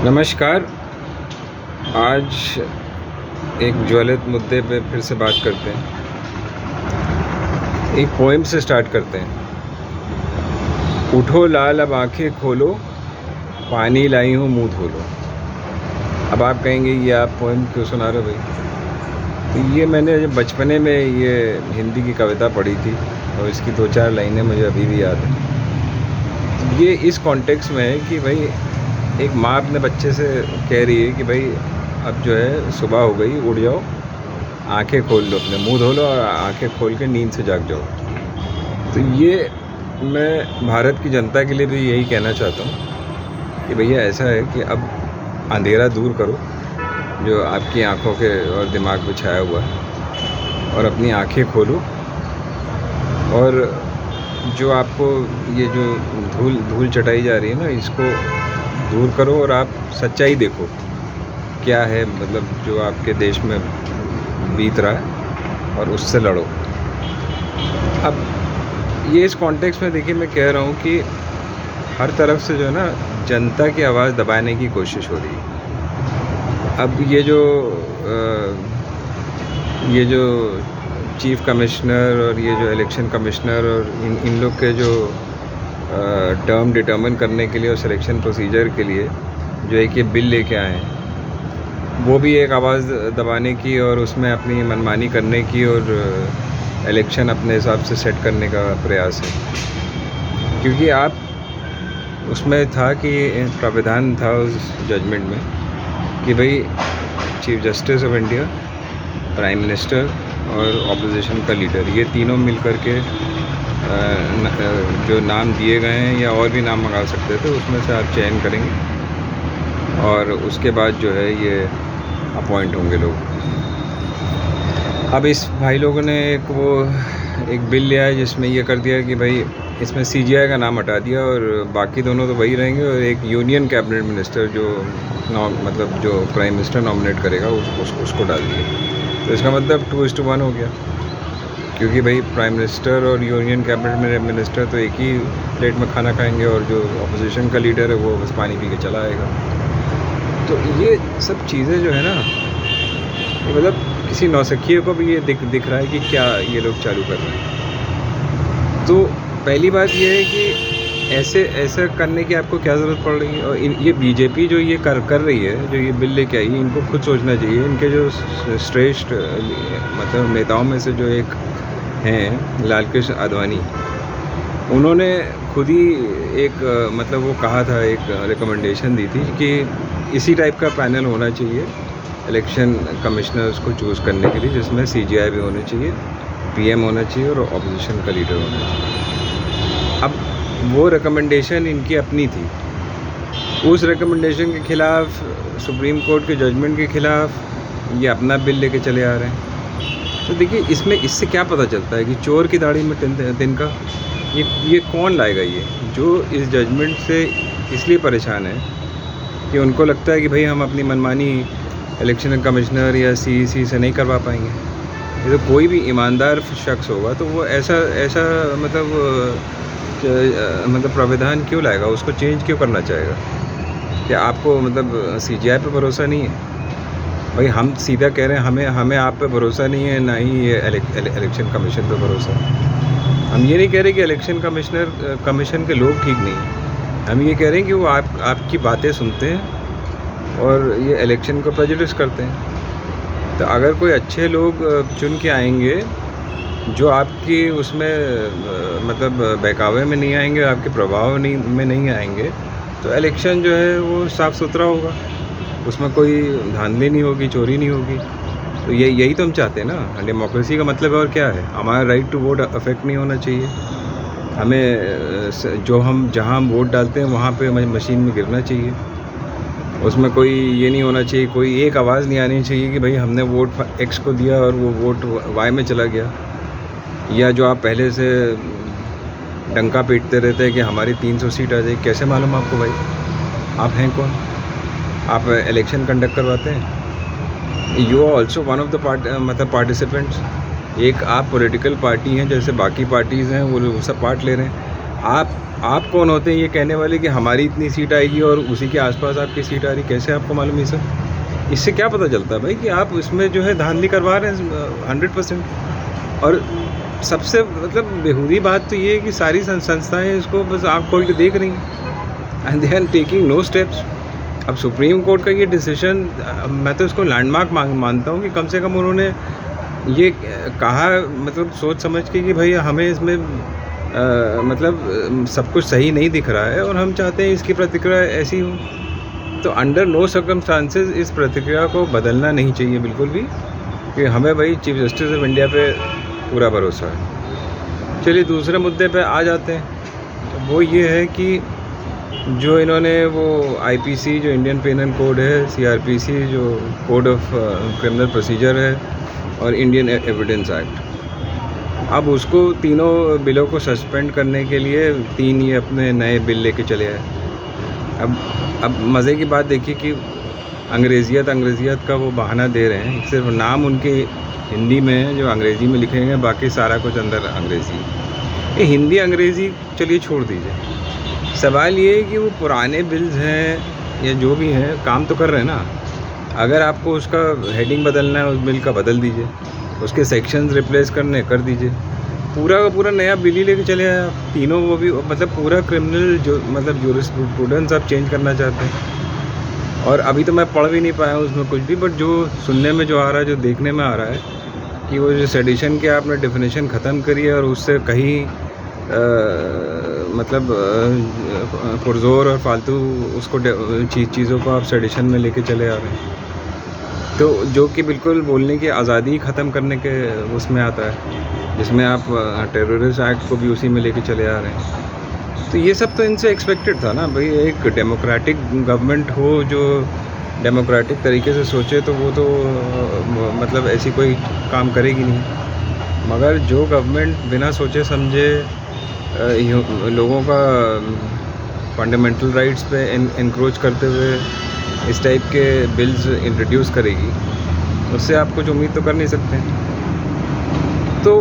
नमस्कार। आज एक ज्वलित मुद्दे पे फिर से बात करते हैं। एक पोएम से स्टार्ट करते हैं। उठो लाल अब आंखें खोलो, पानी लाई हूँ मुँह धो लो। अब आप कहेंगे ये आप पोएम क्यों सुना रहे हो भाई? तो ये मैंने जब बचपने में ये हिंदी की कविता पढ़ी थी और इसकी 2-4 लाइनें मुझे अभी भी याद हैं। ये इस कॉन्टेक्स्ट में है कि भाई एक माँ अपने बच्चे से कह रही है कि भाई अब जो है सुबह हो गई, उठ जाओ, आंखें खोल लो, अपने मुंह धो लो और आंखें खोल के नींद से जाग जाओ। तो ये मैं भारत की जनता के लिए भी यही कहना चाहता हूँ कि भैया ऐसा है कि अब अंधेरा दूर करो जो आपकी आंखों के और दिमाग पे छाया हुआ है, और अपनी आंखें खोलो और जो आपको ये जो धूल चटाई जा रही है ना, इसको दूर करो और आप सच्चाई देखो क्या है, मतलब जो आपके देश में बीत रहा है, और उससे लड़ो। अब ये इस कॉन्टेक्स्ट में देखिए मैं कह रहा हूँ कि हर तरफ से जो है ना जनता की आवाज़ दबाने की कोशिश हो रही है। अब ये जो चीफ कमिश्नर और ये जो इलेक्शन कमिश्नर और इन लोग के जो टर्म डिटर्मिन करने के लिए और सिलेक्शन प्रोसीजर के लिए जो एक ये बिल लेके आए हैं, वो भी एक आवाज़ दबाने की और उसमें अपनी मनमानी करने की और इलेक्शन अपने हिसाब से सेट करने का प्रयास है। क्योंकि आप उसमें था कि प्राविधान था उस जजमेंट में कि भाई chief justice of India, prime minister और ऑपोजिशन का लीडर, ये तीनों मिल कर के जो नाम दिए गए हैं या और भी नाम मंगा सकते थे, उसमें से आप चयन करेंगे और उसके बाद जो है ये अपॉइंट होंगे लोग। अब इस भाई लोगों ने एक बिल लिया है जिसमें ये कर दिया कि भाई इसमें CGI का नाम हटा दिया और बाकी दोनों तो वही रहेंगे, और एक यूनियन कैबिनेट मिनिस्टर जो मतलब जो प्राइम मिनिस्टर नॉमिनेट करेगा उसको डाल दिया। तो इसका मतलब 2:1 हो गया, क्योंकि भाई प्राइम मिनिस्टर और यूनियन कैबिनेट मिनिस्टर तो एक ही प्लेट में खाना खाएंगे और जो अपोजिशन का लीडर है वो बस पानी पी के चला आएगा। तो ये सब चीज़ें जो है ना, मतलब किसी नौसिखिए को भी ये दिख रहा है कि क्या ये लोग चालू कर रहे हैं। तो पहली बात ये है कि ऐसा करने की आपको क्या ज़रूरत पड़ रही है। और ये बीजेपी जो ये कर रही है, जो ये बिल लेके आई, इनको खुद सोचना चाहिए। इनके जो श्रेष्ठ मतलब नेताओं में से जो एक हैं लालकृष्ण आडवाणी, उन्होंने खुद ही एक मतलब वो कहा था, एक रिकमेंडेशन दी थी कि इसी टाइप का पैनल होना चाहिए इलेक्शन कमिश्नर्स को चूज़ करने के लिए, जिसमें CGI भी होने चाहिए, PM होना चाहिए और ऑपोजिशन का लीडर होना चाहिए। अब वो रिकमेंडेशन इनकी अपनी थी, उस रिकमेंडेशन के ख़िलाफ़, सुप्रीम कोर्ट के जजमेंट के ख़िलाफ़ ये अपना बिल लेके चले आ रहे हैं। तो देखिए इससे क्या पता चलता है कि चोर की दाढ़ी में तिनका। ये कौन लाएगा ये, जो इस जजमेंट से इसलिए परेशान है कि उनको लगता है कि भाई हम अपनी मनमानी इलेक्शन कमिश्नर या CEC से नहीं करवा पाएंगे। ये तो कोई भी ईमानदार शख्स होगा तो वो ऐसा मतलब प्राविधान क्यों लाएगा, उसको चेंज क्यों करना चाहेगा? क्या आपको मतलब CGI पे भरोसा नहीं है? भाई हम सीधा कह रहे हैं, हमें आप पे भरोसा नहीं है, ना ही ये इलेक्शन कमीशन पे भरोसा है। हम ये नहीं कह रहे कि इलेक्शन कमीशन के लोग ठीक नहीं हैं। हम ये कह रहे हैं कि वो आपकी बातें सुनते हैं और ये इलेक्शन को प्रेजुडिस करते हैं। तो अगर कोई अच्छे लोग चुन के आएंगे जो आपकी उसमें मतलब बहकावे में नहीं आएंगे, आपके प्रभाव में नहीं आएंगे, तो इलेक्शन जो है वो साफ़ सुथरा होगा, उसमें कोई धांधली नहीं होगी, चोरी नहीं होगी। तो यही तो हम चाहते हैं ना। डेमोक्रेसी का मतलब और क्या है? हमारा राइट टू वोट अफेक्ट नहीं होना चाहिए। हमें जहाँ हम वोट डालते हैं वहाँ पे मशीन में गिरना चाहिए। उसमें कोई ये नहीं होना चाहिए, कोई एक आवाज़ नहीं आनी चाहिए कि भाई हमने वोट X को दिया और वो वोट Y में चला गया। या जो आप पहले से डंका पीटते रहते हैं कि हमारी 300 सीट आ जाए, कैसे मालूम आपको भाई? आप हैं कौन? आप इलेक्शन कंडक्ट करवाते हैं? You are also one of the participants. एक आप पॉलिटिकल पार्टी हैं, जैसे बाकी पार्टीज़ हैं वो सब पार्ट ले रहे हैं। आप कौन होते हैं ये कहने वाले कि हमारी इतनी सीट आएगी और उसी के आसपास आपकी सीट आ रही? कैसे आपको मालूम है सर? इससे क्या पता चलता है भाई कि आप इसमें जो है धांधली करवा रहे हैं 100%। और सबसे मतलब बेहूदी बात तो ये है कि सारी संस्थाएं इसको बस आँख खोल के देख रही हैं and they are taking no steps. अब सुप्रीम कोर्ट का ये डिसीजन मैं तो इसको लैंडमार्क मानता हूँ कि कम से कम उन्होंने ये कहा, मतलब सोच समझ के कि भाई हमें इसमें मतलब सब कुछ सही नहीं दिख रहा है और हम चाहते हैं इसकी प्रतिक्रिया ऐसी हो। तो अंडर नो सर्कमस्टांसेस इस प्रतिक्रिया को बदलना नहीं चाहिए बिल्कुल भी, कि हमें भाई चीफ जस्टिस ऑफ इंडिया पे पूरा भरोसा है। चलिए दूसरे मुद्दे पे आ जाते हैं। वो ये है कि जो इन्होंने वो आईपीसी जो इंडियन पेनल कोड है, सीआरपीसी जो कोड ऑफ क्रिमिनल प्रोसीजर है, और इंडियन एविडेंस एक्ट, अब उसको तीनों बिलों को सस्पेंड करने के लिए 3 ये अपने नए बिल लेके चले आए। अब मज़े की बात देखिए कि अंग्रेज़ियत का वो बहाना दे रहे हैं, सिर्फ नाम उनके हिंदी में है जो अंग्रेज़ी में लिखे हैं, बाकी सारा कुछ अंदर अंग्रेज़ी। ये हिंदी अंग्रेज़ी चलिए छोड़ दीजिए, सवाल ये है कि वो पुराने बिल्स हैं या जो भी हैं काम तो कर रहे हैं ना। अगर आपको उसका हेडिंग बदलना है उस बिल का बदल दीजिए, उसके सेक्शंस रिप्लेस करने कर दीजिए, पूरा का पूरा नया बिल ही लेके चले आए आप तीनों। वो भी मतलब पूरा क्रिमिनल जो मतलब जूरिस्प्रूडेंस आप चेंज करना चाहते हैं। और अभी तो मैं पढ़ भी नहीं पाया हूँ उसमें कुछ भी, बट जो सुनने में जो आ रहा है, जो देखने में आ रहा है कि वो जो सेडिशन के आपने डेफिनेशन ख़त्म करी है और उससे कहीं मतलब पुरजोर और फालतू उसको चीज़ों को आप सेडिशन में लेके चले आ रहे हैं, तो जो कि बिल्कुल बोलने की आज़ादी ख़त्म करने के उसमें आता है, जिसमें आप टेररिस्ट एक्ट को भी उसी में लेके चले आ रहे हैं। तो ये सब तो इनसे एक्सपेक्टेड था ना भाई। एक डेमोक्रेटिक गवर्नमेंट हो जो डेमोक्रेटिक तरीके से सोचे तो वो तो मतलब ऐसी कोई काम करेगी नहीं। मगर जो गवर्नमेंट बिना सोचे समझे लोगों का फंडामेंटल राइट्स पे इंक्रोच करते हुए इस टाइप के बिल्स इंट्रोड्यूस करेगी, उससे आप कुछ उम्मीद तो कर नहीं सकते। तो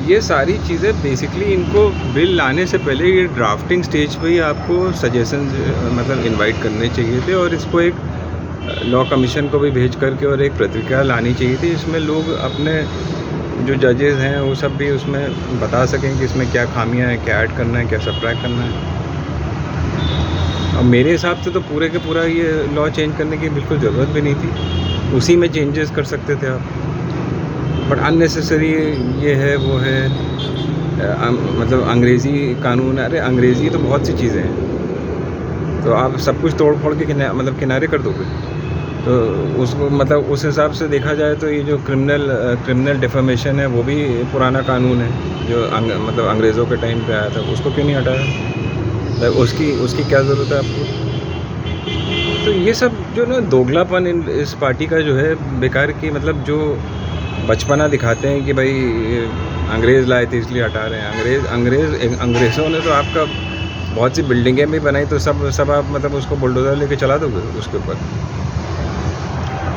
ये सारी चीज़ें बेसिकली इनको बिल लाने से पहले ये ड्राफ्टिंग स्टेज पे ही आपको सजेशंस मतलब इनवाइट करने चाहिए थे, और इसको एक लॉ कमीशन को भी भेज करके और एक प्रतिक्रिया लानी चाहिए थी। इसमें लोग अपने जो जजेस हैं वो सब भी उसमें बता सकें कि इसमें क्या खामियां हैं, क्या ऐड करना है, क्या सब्ट्रैक्ट करना है। और मेरे हिसाब से तो पूरे के पूरा ये लॉ चेंज करने की बिल्कुल ज़रूरत भी नहीं थी, उसी में चेंजेस कर सकते थे आप। बट अननेसेसरी ये है वो है मतलब अंग्रेज़ी कानून, अरे अंग्रेज़ी तो बहुत सी चीज़ें हैं, तो आप सब कुछ तोड़ फोड़ के किनारे कर दोगे। तो उसको मतलब उस हिसाब से देखा जाए तो ये जो क्रिमिनल डिफेमेशन है वो भी पुराना कानून है जो मतलब अंग्रेज़ों के टाइम पे आया था, उसको क्यों नहीं हटाया? उसकी क्या ज़रूरत है आपको? तो ये सब जो ना दोगलापन इस पार्टी का जो है बेकार की, मतलब जो बचपना दिखाते हैं कि भाई अंग्रेज़ लाए थे इसलिए हटा रहे हैं। अंग्रेज़ों ने तो आपका बहुत सी बिल्डिंगें भी बनाई, तो सब आप मतलब उसको बुलडोज़र लेके चला दोगे उसके ऊपर।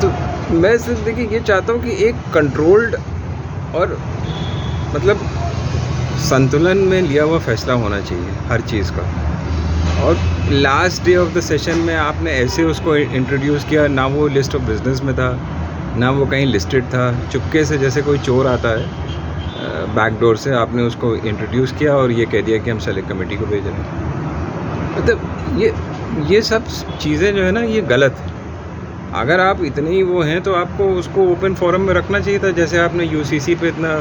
तो मैं सिर्फ देखिए ये चाहता हूँ कि एक कंट्रोल्ड और मतलब संतुलन में लिया हुआ फैसला होना चाहिए हर चीज़ का। और last day of the session में आपने ऐसे उसको इंट्रोड्यूस किया, ना वो लिस्ट ऑफ बिज़नेस में था, ना वो कहीं लिस्टेड था, चुपके से जैसे कोई चोर आता है बैकडोर से आपने उसको इंट्रोड्यूस किया और ये कह दिया कि हम सेलेक्ट कमेटी को भेज रहे हैं। मतलब ये सब चीज़ें जो है ना ये गलत है। अगर आप इतने ही वो हैं तो आपको उसको ओपन फोरम में रखना चाहिए था, जैसे आपने यूसीसी पे इतना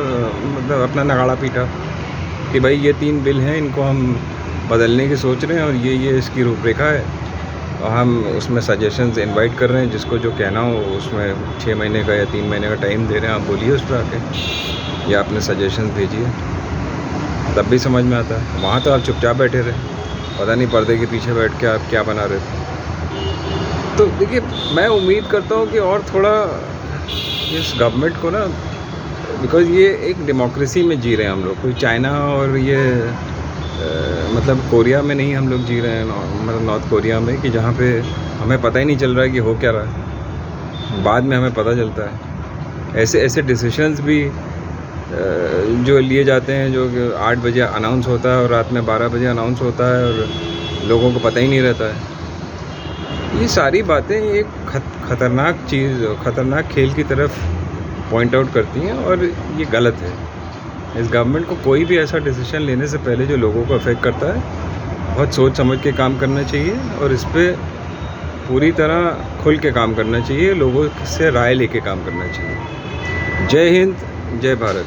मतलब अपना नगाड़ा पीटा कि भाई ये 3 बिल हैं, इनको हम बदलने की सोच रहे हैं और ये इसकी रूपरेखा है, और हम उसमें सजेशंस इनवाइट कर रहे हैं, जिसको जो कहना हो उसमें 6 महीने का या 3 महीने का टाइम दे रहे हैं, आप बोलिए उस पर आके या अपने सजेशंस भेजिए, तब भी समझ में आता है। वहाँ तो आप चुपचाप बैठे रहे, पता नहीं पर्दे के पीछे बैठ के आप क्या बना रहे थे। तो देखिए मैं उम्मीद करता हूँ कि और थोड़ा इस गवर्नमेंट को ना, बिकॉज़ ये एक डेमोक्रेसी में जी रहे हैं हम लोग, कोई चाइना और ये मतलब कोरिया में नहीं हम लोग जी रहे हैं, मतलब नॉर्थ कोरिया में, कि जहाँ पे हमें पता ही नहीं चल रहा है कि हो क्या रहा है, बाद में हमें पता चलता है। ऐसे डिसीशंस भी जो लिए जाते हैं, जो 8 बजे अनाउंस होता है और रात में 12 बजे अनाउंस होता है और लोगों को पता ही नहीं रहता है। ये सारी बातें एक खतरनाक चीज़, खतरनाक खेल की तरफ पॉइंट आउट करती हैं और ये गलत है। इस गवर्नमेंट को कोई भी ऐसा डिसीजन लेने से पहले जो लोगों को अफेक्ट करता है, बहुत सोच समझ के काम करना चाहिए और इस पे पूरी तरह खुल के काम करना चाहिए, लोगों से राय लेके काम करना चाहिए। जय हिंद, जय भारत।